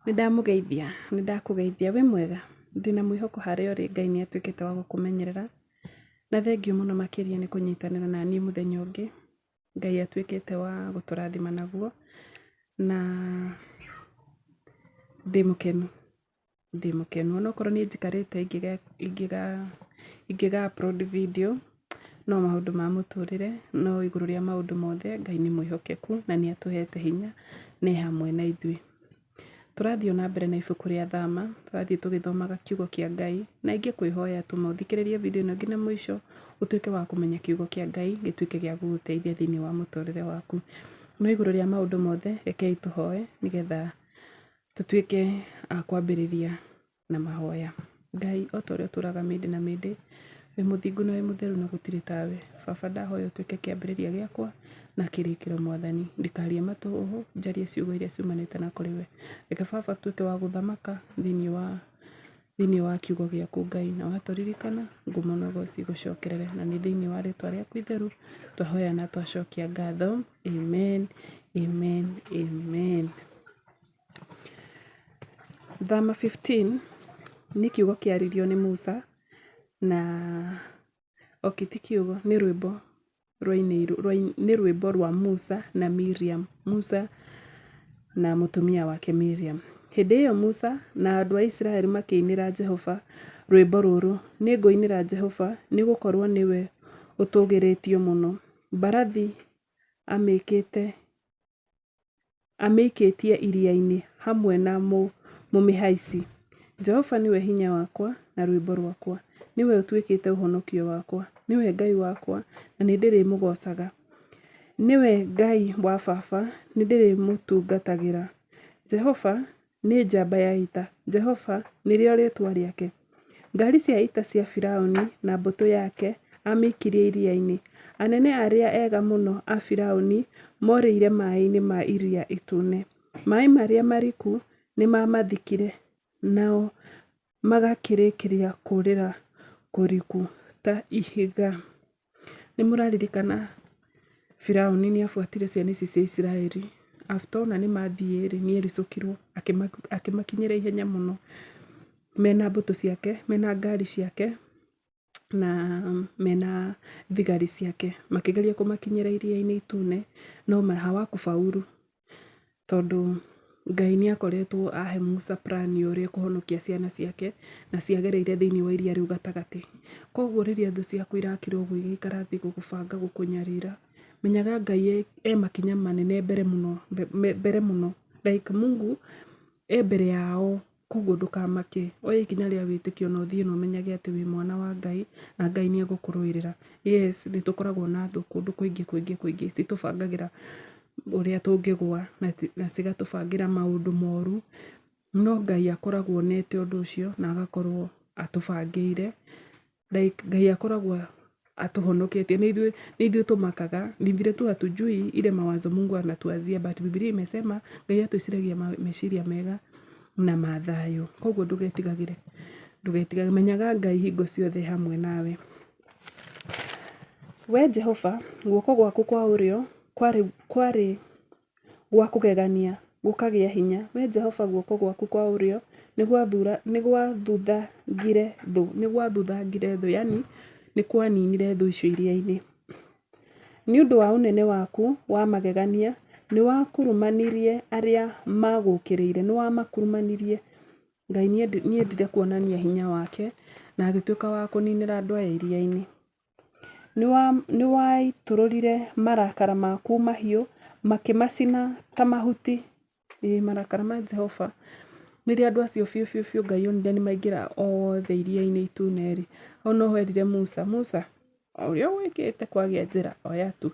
Nindakũgeithia we mwega ndina mwihoko harĩa ũrĩ Ngai nĩ atuĩkĩte wa gũkũmenyerera na thengiũ mũno makĩria nĩ kũnyitanĩra na niĩ mũthenya ũngĩ Ngai atuĩkĩte wa gũtũrathima naguo na ndĩmũkenu onokorwo nĩ njikarĩte ingĩga upload video no maũndũ ma mũtũrĩre no igũrũ rĩa maũndũ mothe Ngai nĩ mwĩhokeku na nĩ atũhete hinya nĩ hamwe na ithuĩ. Tũrathiĩ na mbere na ibuku rĩa Thama, tũrathiĩ tũgĩthomaga kiugo kĩa Ngai na ingĩkwĩhoya tũthikĩrĩrie video ĩno nginya mũico ũtuĩke wa kũmenya kiugo kĩa Ngai gĩtuĩke gĩa gũgũteithia thĩinĩ wa mũtũrĩre waku. No igũrũ rĩa maũndũ mothe rekei tũhoe nĩgetha tũtuĩke a kwambĩrĩria na mahoya. Ngai o ta ũrĩa ũtũũraga mĩndĩ na mĩndĩ wĩ mũthingu na wĩ mũtheru na gũtirĩ tawe. Baba ndahoya ũtuĩke kĩambĩrĩria gĩakwa na kĩrĩkĩro Mwathani. Ndikarie matũhũhũ njarie ciugo iria ciumanĩte na kũrĩ we. Reke Baba tuĩke wa gũthamaka thĩinĩ wa kiugo gĩaku Ngai na watũririkana ngumo na ũgooci igũcokerere na nĩ thĩinĩ wa rĩĩtwa rĩaku itheru twahoya na twacokia ngatho. Amen, amen, amen. Thama 15 nĩ kiugo kĩaririo nĩ Musa na ti kiugo nĩ rwĩmbo rwa Musa na Miriam. Musa na mũtumia wake Miriam. Hĩndĩ ĩyo Musa na andũ a Isiraeli makĩinĩra Jehova rwĩmbo rũrũ: nĩ ngũinĩra Jehova nĩ gũkorwo nĩwe ũtũgĩrĩtio mũno. Mbarathi amĩikĩtie iria-inĩ hamwe na mũmĩhaici. Jehova nĩwe hinya wakwa na rwĩmbo rwakwa, nĩwe ũtuĩkĩte ũhonokio wakwa, nĩwe Ngai wakwa na nĩ ndĩrĩmũgocaga. Nĩwe Ngai wa baba, nĩ ndĩrĩmũtungatagĩra. Jehova nĩ njamba ya ita, Jehova nĩrĩo rĩĩtwa rĩake. Ngari cia ita cia Firaũni na mbũtũ yake amĩikirie iria-inĩ. Anene arĩa ega mũno a Firaũni morĩire maĩ-inĩ ma iria itune. Maĩ marĩa mariku nĩ mamathikire, nao magakĩrĩkĩria kũũrĩra kũriku ta ihiga. Nĩ mũraririkana Firaũni nĩ abuatire ciana ici cia Isiraeli. After ona nĩ mathiĩ-rĩ nĩ ericũkirwo akĩmakinyĩra ihenya mũno mena mbũtũ ciake, mena ngari ciake na mena thigari ciake. Makĩgeria kũmakinyĩra iria-inĩ itune no hawakufaulu tondũ Ngai nĩ akoretwo ahe Musa plan ũrĩa kũhonokia ciana ciake na ciagereire thĩinĩ wa iria rĩu gatagatĩ. Koguo rĩrĩa thũ ciaku irakira ũguo igĩikara thĩ gũgũbanga gũkũnyarira, menyaga Ngai makinya manene mbere mũno. Like Mungu mbere yao, koguo ndũkamake. Oya ikinya rĩa wĩtĩkio na ũthiĩ na ũmenyage atĩ wĩ mwana wa Ngai na Ngai nĩ egũkũrũĩrĩra. Yes, nĩ tũkoragwo na thũ kũndũ kũingĩ citũbangagĩra ũrĩa tũngĩgwa na cigatũbangĩra maũndũ moru, no Ngai akoragwo nete ũndũ ũcio na agakorwo atũbangĩire. Like Ngai akoragwo atuhonoketie. Nĩ ithuĩ tũmakaga, ni vile tu hatujui ile mawazo Mungu anatuazia, but Biblia imesema Ngai atuĩciragia meciria mega na ma thayũ. Koguo ndũgetigagĩre, menyaga Ngai hingo ciothe hamwe nawe. We Jehova, guoko gwaku kwa ũrĩo kwarĩ gwa kũgegania gũkagĩa hinya. We Jehova, guoko gwaku kwa ũrĩo nĩ gwathũthangire thũ, yani nĩ kwaninire thũ icio iria-inĩ. Nĩ ũndũ wa ũnene waku wa magegania nĩ wakurumanirie arĩa magũkĩrĩire, nĩ wamakurumanirie. Ngai nĩ endire kuonania hinya wake na agĩtuĩka wa kũninĩra andũ aya iria-inĩ. Nĩ waitũrũrire marakara maku mahiũ makĩmacina ta mahuti. Marakara ma Jehova rĩrĩa andũ acio biũ Ngai onire nĩ maingĩra othe iria-inĩ itune-rĩ, hau no ho erire Musa, ũrĩa gwĩkĩte kwagĩa njĩra oya tu,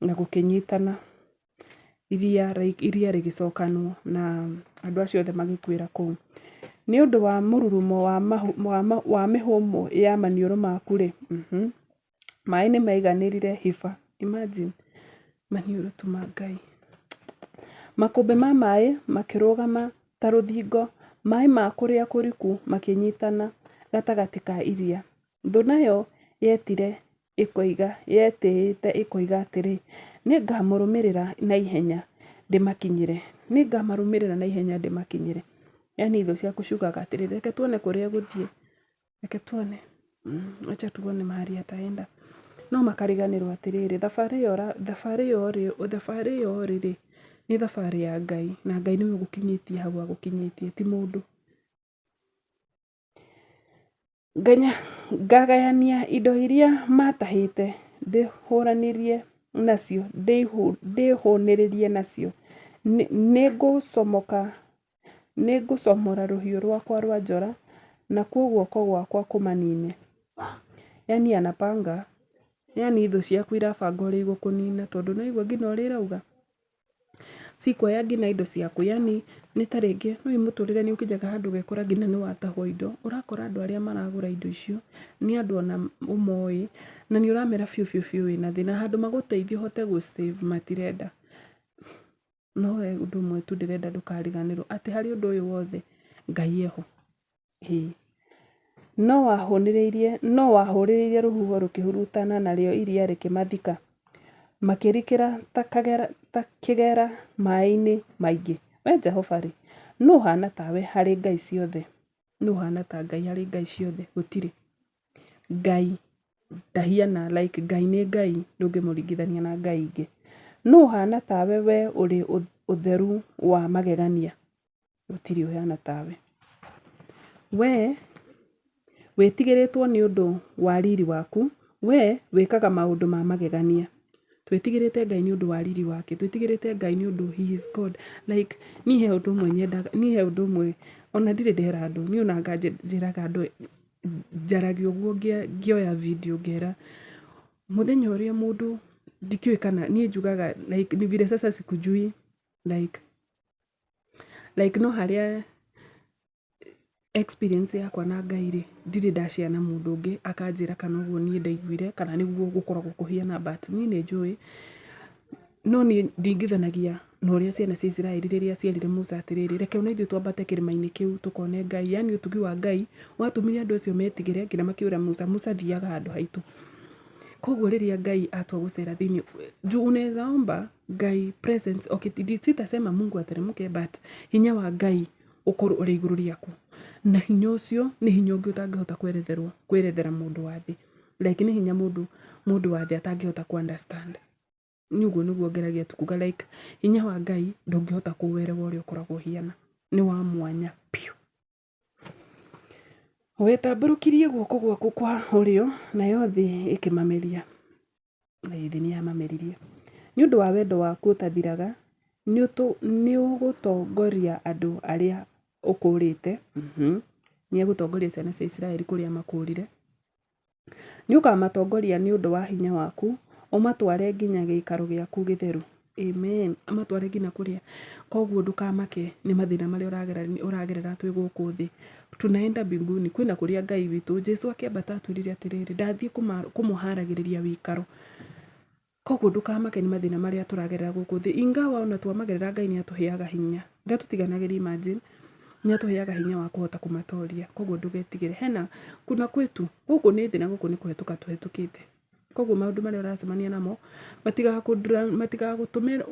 na gũkĩnyitana iria rĩgĩcokanwo na andũ acio othe magĩkuĩra kũu. Nĩ ũndũ wa mũrurumo wa mĩhũmũ ya maniũrũ maku-rĩ, maĩ nĩ maiganĩrire hiba. Imagine maniũrũ tu ma Ngai. Makũmbĩ ma maĩ makĩrũgama ta rũthingo, maĩ ma kũrĩa kũriku makĩnyitana gatagatĩ ka iria. Thũ nayo yetĩĩte ĩkoiga atĩrĩ, nĩ ngamũrũmĩrĩra na ihenya, ndĩmakinyĩre, nĩ ngamarũmĩrĩra na ihenya ndĩmakinyĩre. Yani itho ciaku ciugaga atĩrĩrĩ, reke tuone kũrĩa gũthiĩ, reke tuone, acha tuone mahali ataenda. No makariganĩrwo atĩrĩrĩ, thabarĩ ĩyo rĩ nĩ thabarĩ ya Ngai, na Ngai nĩwe ũgũkinyĩtie hau agũkinyĩtie, ti mũndũ. Ngagayania indo iria matahĩte, ndĩhũranĩrie nacio, ndĩhũnĩrĩrie nacio. Nĩngũcomora rũhiũ rwakwa rwa njora, na kuo guoko gwakwa kũmanine. Yani anapanga, yani itho ciaku irabanga ũrĩa igũkũnina, tondũ naigua ngina ũrĩa irauga. Cikuoya ngina indo ciaku, yani nĩ ta rĩngĩ rĩu mũtũrĩre nĩ ũkinyaga handũ ũgekora ngina nĩ watahwo indo. Ũrakora andũ arĩa maragũra indo icio nĩ andũ ona ũmoĩ, na nĩ ũramera biũ wĩna thĩna, handũ magũteithie ũhote gũ-save matirenda. No we ũndũ ũmwe tu ndĩrenda ndũkariganĩrwo, atĩ harĩ ũndũ ũyũ wothe Ngai eho. No wahũrĩrĩirie rũhuho rũkĩhurutana, narĩo iria rĩkĩmathika, makĩrikĩra ta kĩgera maĩ-inĩ maingĩ. We Jehova rĩ, nũ ũhana tawe harĩ ngai ciothe? Nũ ũhana ta Ngai harĩ ngai ciothe? Gũtirĩ. Ngai ndahiana, like Ngai nĩ Ngai, ndũngĩmũringithania na ngai ingĩ. Nũ ũhana tawe we ũrĩ ũtheru wa magegania? Gũtirĩ ũhana tawe. We wĩtigĩrĩtwo nĩ ũndũ wa riri waku, we wĩkaga maũndũ ma magegania. Twĩtigĩrĩte Ngai nĩ ũndũ wa riri wake, twĩtigĩrĩte Ngai nĩ ũndũ he is God. Like niĩ he ũndũ ũmwe nyendaga, niĩ he ũndũ ũmwe ona ndirĩ ndera andũ, niĩ ona njĩraga andũ njaragia ũguo ngĩoya video ngera mũthenya ũrĩa mũndũ ndikĩũĩ kana niĩ njugaga like ni vile sasa sikujui like no harĩa experience yakwa na Ngai rĩ ndirĩ ndashare na mũndũ ũngĩ akanjĩra kana ũguo niĩ ndaiguire kana nĩguo gũkoragwo kũhiana, but niĩ nĩ njũĩ. No niĩ ndingithanagia na ũrĩa ciana cia Isiraeli rĩrĩa ciarire Musa atĩrĩrĩ, reke ona ithuĩ twambate kĩrĩma-inĩ kĩu tũkone Ngai. Yani ũtugi wa Ngai watũmire andũ acio metigĩre nginya makĩũra Musa thiaga handũ haitũ. Koguo rĩrĩa Ngai atua gũcera thĩinĩ juu unaweza omba Ngai presence, okay, sitasema Mungu ateremke, but hinya wa Ngai ũkorwo ũrĩ igũrũ rĩaku, na hinya ũcio nĩ hinya ũngĩ ũtangĩhota kwerethera mũndũ wa thĩ, like nĩ hinya mũndũ wa thĩ atangĩhota ku understand. Nĩguo nĩguo ngeragia tukuga like hinya wa Ngai ndũngĩhota kũwerewa ũrĩa ũkoragwo hiana, nĩ wa mwanya piũ. Wetambũrũkirie guoko gwaku kwa ũrĩo, nayo thĩ ĩkĩmameria, na thĩ nĩ yamameririe. Nĩ ũndũ wa wendo waku ũtathiraga, nĩ ũgũtongoria andũ arĩa ũkũrĩte. Nĩ egũtongoria ciana cia Isiraeli kũrĩa makũrire. Nĩ ũkamatongoria nĩ ũndũ wa hinya waku, ũmatware nginya gĩikaro gĩaku gĩtheru. Amen. Amatware nginya kũrĩa. Koguo ndũkamake nĩ mathĩna marĩa ũragerera twĩ gũkũ thĩ. Tunaenda mbinguni, kwĩna kũrĩa Ngai witũ. Jesu akĩambata atwĩrire atĩrĩrĩ, ndathiĩ kũmũharagĩrĩria wĩikaro. Koguo ndũkamake nĩ mathĩna marĩa tũragerera gũkũ thĩ. Ingawa ona twamagerera Ngai nĩ atũheaga hinya. Ndatũtiganagĩria, imagine nĩ atũheaga hinya wa kũhota kũmatoria. Koguo ndũgetigĩre. Kuna kwetu gũkũ nĩ thĩ na gũkũ nĩ kũhetũka tũhetũkĩte. Koguo maũndũ marĩa ũracemania namo matigagũtũme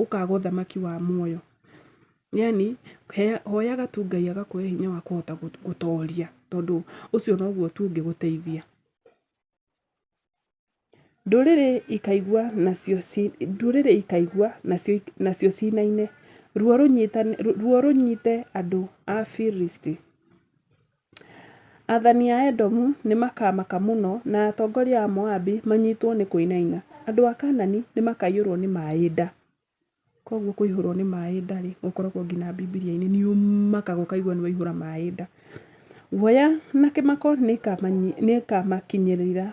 ũkaga ũthamaki wa muoyo. Yani hoyaga tu Ngai agakuhe hinya wa kũhota gũtoria, tondũ ũcio noguo tu ũngĩgũteithia. Ndũrĩrĩ ikaigua nacio cinaine, ruo rũnyite andũ a Filisti. Athani a Edomu nĩ makamaka mũno, na atongoria a Moabi manyitwo nĩ kũinaina. Andũ a Kanani nĩ makaiyũrwo nĩ maĩ nda. Koguo kũihũrwo nĩ maĩ nda rĩ gũkoragwo nginya Bibilia-inĩ, nĩ ũmakaga ũkaigua nĩ waihũra maĩ nda. Guoya na kĩmako nĩ ikamakinyĩrĩra,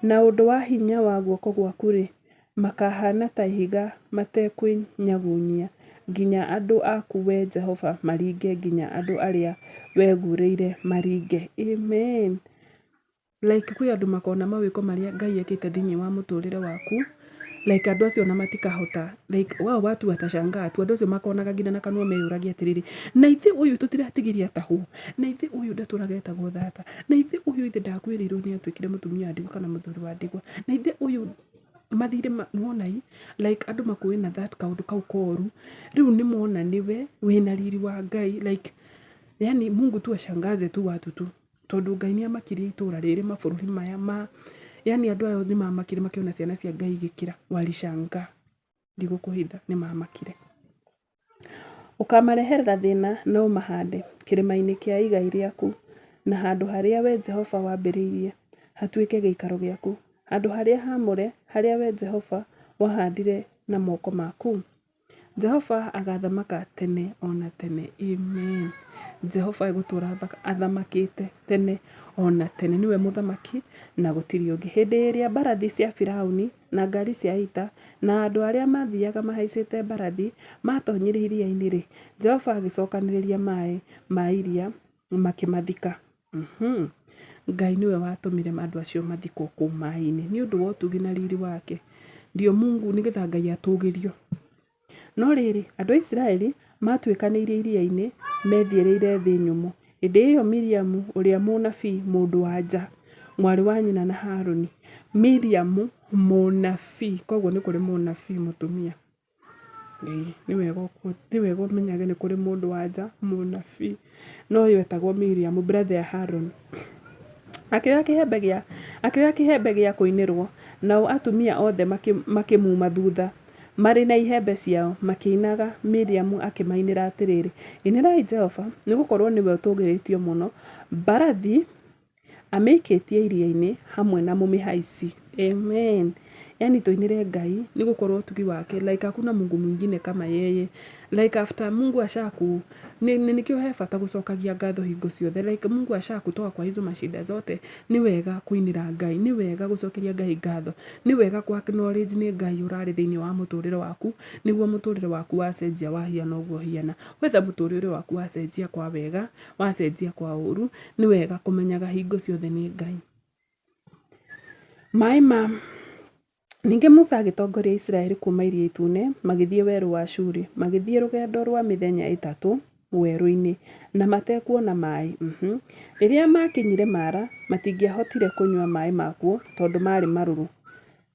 na ũndũ wa hinya wa guoko gwaku rĩ makahana ta ihiga matekwĩnyagunyia, nginya andũ aku we Jehova maringe, nginya andũ arĩa wegurĩire maringe. Amen. Like kwĩ andũ makona mawĩko marĩa Ngai ekĩte thĩinĩ wa mũtũrĩre waku, like andũ acio na matikahota, like wao watu watashangaa tu, andũ acio makonaga nginya na kanua meyũragia atĩrĩrĩ, na ithe ũyũ tũtiratigiria tahũ, na ithe ũyũ ndatũraga etagwo thata, na ithe ũyũ ithe ndakwĩrĩirwo nĩ atuĩkire mũtumia wa ndigwa kana mũthuri wa ndigwa, na ithe ũyũ mathire nonai like andu makwina that kaundu kau koru riu ni mona niwe wina riri wa Ngai like yani Mungu tu ashangaze tu watu tu tondu Ngai ni amakirie itura riri mabururi maya yani andu ayo ni mamakire makiona ciana cia Ngai gikira walishanga ndigukuhitha ni mamakire ukamareherera thina no mahande kirima-ini kia igai riaku na handu haria we Jehova wambiriirie hatuike giikaro giaku handu haria hamure haria we Jehova wahandire na moko maku. Jehova agathamaka tene ona tene. Amen. Jehova egutura athamakite tene ona tene, niwe muthamaki na gutiri ungi. Hindi iria mbarathi cia Firauni na ngari cia ita na andu aria mathiaga mahaicite mbarathi matonyire iria-ini ri, Jehova agicokaniriria mai ma iria makimathika. Ngai niwe watumire andu acio mathikwo kuu mai-ini ni undu wa utugi na riri wake. Ndio Mungu nigetha Ngai atugirio. No riri andu a Israeli matuikanirie iria-ini methiereire thi nyumu. Hindi iyo Miriamu uria munabii mundu wa nja mwari wa nyina na Haruni. Miriamu munabii, koguo ni kuri munabii mutumia. Ni wega umenyage ni kuri mundu wa nja munabii. No yo etagwo Miriamu, brother ya Haruni. Akioya kihembe gia kuinirwo, nao atumia othe makimuma thutha mari na ihembe ciao makiinaga. Miriamu akimainira atiriri, inirai Jehova nigukorwo niwe utugiritio muno, mbarathi amikitie iria-ini hamwe na mumihaici. Amen. Yani tuinire Ngai nigukorwo utugi wake like hakuna Mungu mwingine kama yeye. Like after Mungu ashaku nikio he bata gucokagia ngatho hingo ciothe. Like Mungu ashakutoa kwa hizo mashida zote, ni wega kuinira Ngai, ni wega gucokeria Ngai ngatho, ni wega ku acknowledge ni Ngai urari thiini wa muturire waku, niguo muturire waku wacenjia wahiana uguo hiana. Wetha muturire waku wacenjia kwa wega, wacenjia kwa uru, ni wega kumenyaga hingo ciothe ni Ngai. Maima ninge Musa agitongoria Israeli kuma iria itune magithie weru wa Shuri, magithie rugendo rwa mithenya 3 weru-ini na matekuona mai. Riria makinyire Mara matingiahotire kunywa mai makuo tondu mari maruru,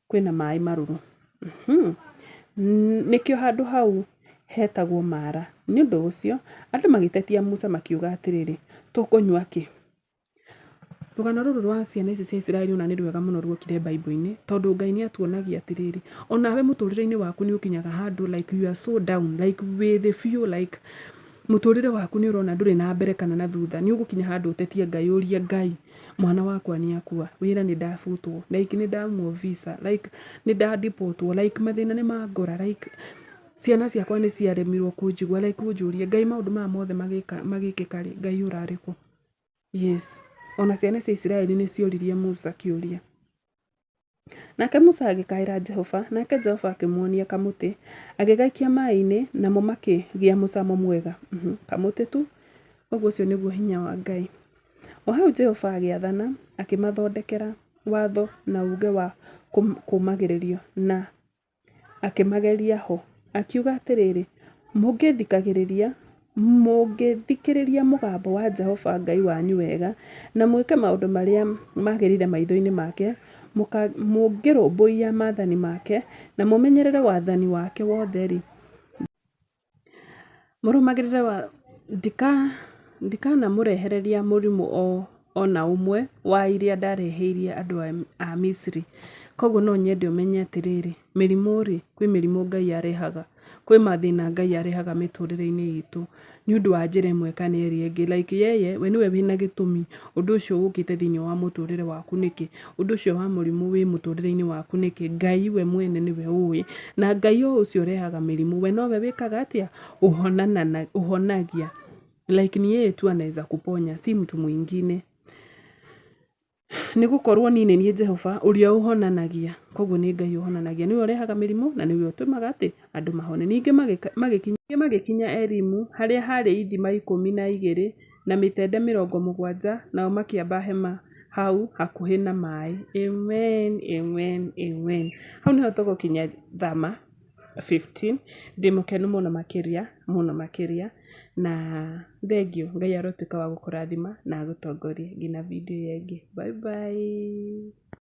kwina mai maruru. Nikio handu hau hetagwo Mara. Ni undu ucio andu magitetia Musa makiuga atiriri, tukunywa ki? Rugano ruru rwa ciana ici cia Israeli ona ni rwega muno rwokire Bible-ini tondu Ngai ni atuonagia atiriri, onawe muturire-ini waku ni ukinyaga handu like you are so down, like with the few like muturire waku ni urona nduri na mbere kana na thutha, ni ugukinya handu utetie Ngai, urie Ngai mwana wakwa ni akua, wira ni ndafutwo, like ni ndamwo visa, like ni ndadipotwo, like mathina ni mangora, like ciana ciakwa ni ciaremirwo kunjigua, like unjurie Ngai maundu ma mothe magikika ri, Ngai urariko. Yes. Ona ciana cia Israeli ni cioririe Musa kiuria. Nake Musa agikaira Jehova, nake Jehova akimuonia kamuti, agigaikia mai-ini namo makigia mucamo mwega. Kamuti tu, uguo cio niguo hinya wa Ngai. O hau Jehova agiathana, akimathondekera watho na uge wa kumagiririo na akimageria ho. Akiuga atiriri, mungithikiriria mugambo wa Jehova Ngai wanyu wega na mwike maundu maria magirire maitho-ini make, mungirumbuia maathani make na mumenyerere wathani wake wothe ri, murumagirire wa ndikana murehereria murimu ona umwe wa iria ndareheirie andu a Misri. Koguo no nyende umenye atiriri, mirimu ri, kwi mirimu Ngai arehaga, kwi mathina Ngai arehaga miturire-ini itu ni undu wa njira imwe kana iria ingi. Like yeye we niwe wina gitumi undu ucio ukite thiini wa muturire waku niki, undu ucio wa murimu wi muturire-ini waku niki. Ngai we mwene niwe ui, na Ngai ucio urehaga mirimu, we nowe wikaga atia uhonagia. Like ni yeye tu anaweza kuponya, si mtu mwingine. Nigukorwo ni Jehova uria uhonanagia, koguo ni Ngai uhonanagia, niwe urehaga mirimu na niwe utumaga ati andu mahone. Ninge magikinya Elimu haria hari ithima 12 na mitende 70, nao makiamba hema hau hakuhi na mai. Amen, amen, amen. Hau niho tugukinya Thama 15. Ndimukenu muno makiria na thengio. Ngai arotuika wa gukurathima na agutongorie nginya video yengi. Bye bye.